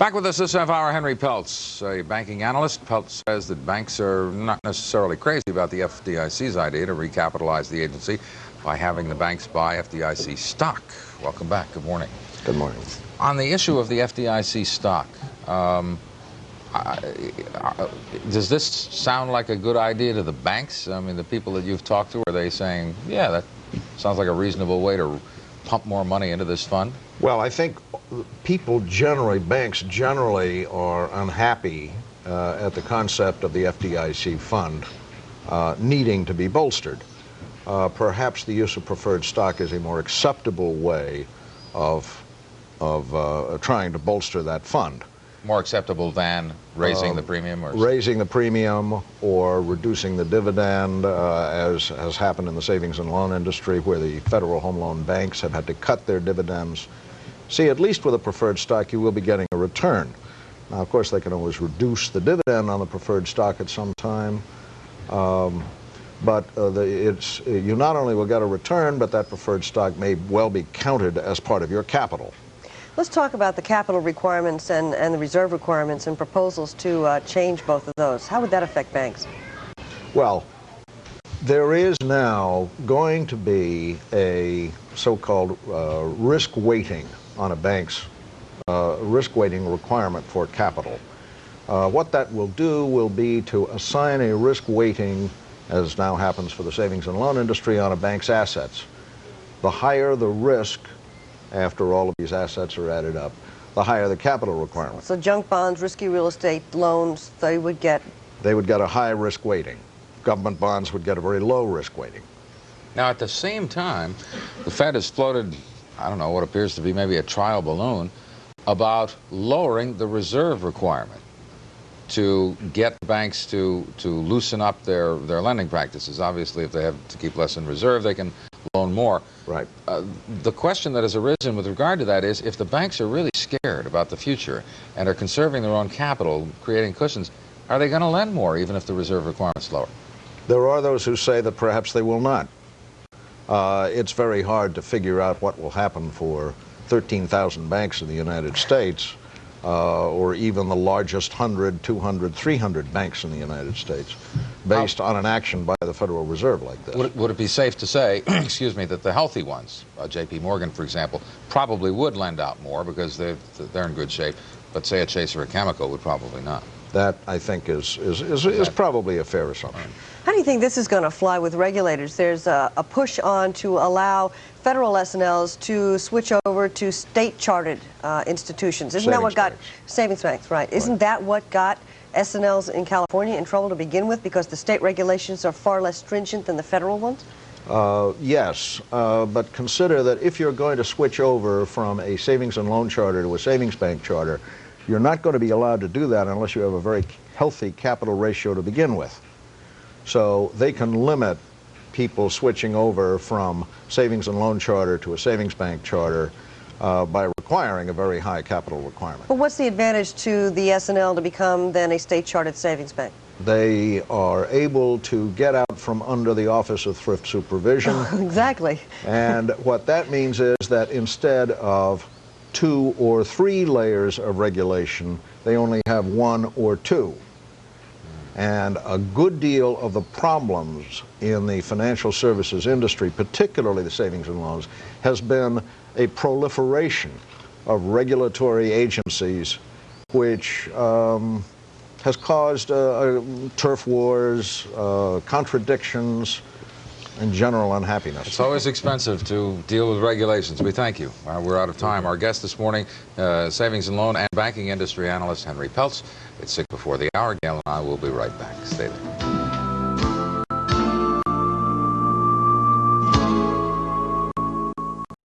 Back with us this half hour, Henry Peltz, a banking analyst. Peltz says that banks are not necessarily crazy about the FDIC's idea to recapitalize the agency by having the banks buy FDIC stock. Welcome back. Good morning. Good morning. On the issue of the FDIC stock, does this sound like a good idea to the banks? I mean, the people that you've talked to, are they saying, yeah, that sounds like a reasonable way to pump more money into this fund? Well, I think people generally, banks generally are unhappy at the concept of the FDIC fund needing to be bolstered. Perhaps the use of preferred stock is a more acceptable way of trying to bolster that fund. More acceptable than raising the premium? Or raising the premium or reducing the dividend, as has happened in the savings and loan industry, where the Federal Home Loan banks have had to cut their dividends. See, at least with a preferred stock, you will be getting a return. Now, of course, they can always reduce the dividend on the preferred stock at some time, but you not only will get a return, but that preferred stock may well be counted as part of your capital. Let's talk about the capital requirements and the reserve requirements and proposals to change both of those. How would that affect banks? Well, there is now going to be a so-called risk weighting on a bank's risk weighting requirement for capital. What that will do will be to assign a risk weighting, as now happens for the savings and loan industry, on a bank's assets. The higher the risk, after all of these assets are added up, the higher the capital requirement. So junk bonds, risky real estate loans, they would get a high risk weighting. Government bonds would get a very low risk weighting. Now, at the same time, the Fed has floated, I don't know, what appears to be maybe a trial balloon about lowering the reserve requirement to get banks to loosen up their lending practices. Obviously, if they have to keep less in reserve, they can loan more. Right. The question that has arisen with regard to that is, if the banks are really scared about the future and are conserving their own capital, creating cushions, are they going to lend more even if the reserve requirement's lower? There are those who say that perhaps they will not. It's very hard to figure out what will happen for 13,000 banks in the United States, or even the largest 100, 200, 300 banks in the United States, based on an action by the Federal Reserve like this. Would it be safe to say, excuse me, that the healthy ones, J.P. Morgan, for example, probably would lend out more because they're in good shape, but say a Chase or a Chemical would probably not? That, I think, is probably a fair assumption. How do you think this is going to fly with regulators? There's a push on to allow federal S&Ls to switch over to state-chartered institutions. Isn't that what got savings banks, right? Isn't that what got S&Ls in California in trouble to begin with, because the state regulations are far less stringent than the federal ones? Yes, but consider that if you're going to switch over from a savings and loan charter to a savings bank charter, you're not going to be allowed to do that unless you have a very healthy capital ratio to begin with. So they can limit people switching over from savings and loan charter to a savings bank charter by requiring a very high capital requirement. But what's the advantage to the S&L to become then a state-chartered savings bank? They are able to get out from under the Office of Thrift Supervision. Exactly. And what that means is that instead of 2 or 3 layers of regulation, they only have 1 or 2. And a good deal of the problems in the financial services industry, particularly the savings and loans, has been a proliferation of regulatory agencies, which has caused turf wars, contradictions, and general unhappiness. It's always expensive to deal with regulations. We thank you. We're out of time. Our guest this morning, savings and loan and banking industry analyst Henry Peltz. It's 6 before the hour. Gail and I will be right back. Stay there.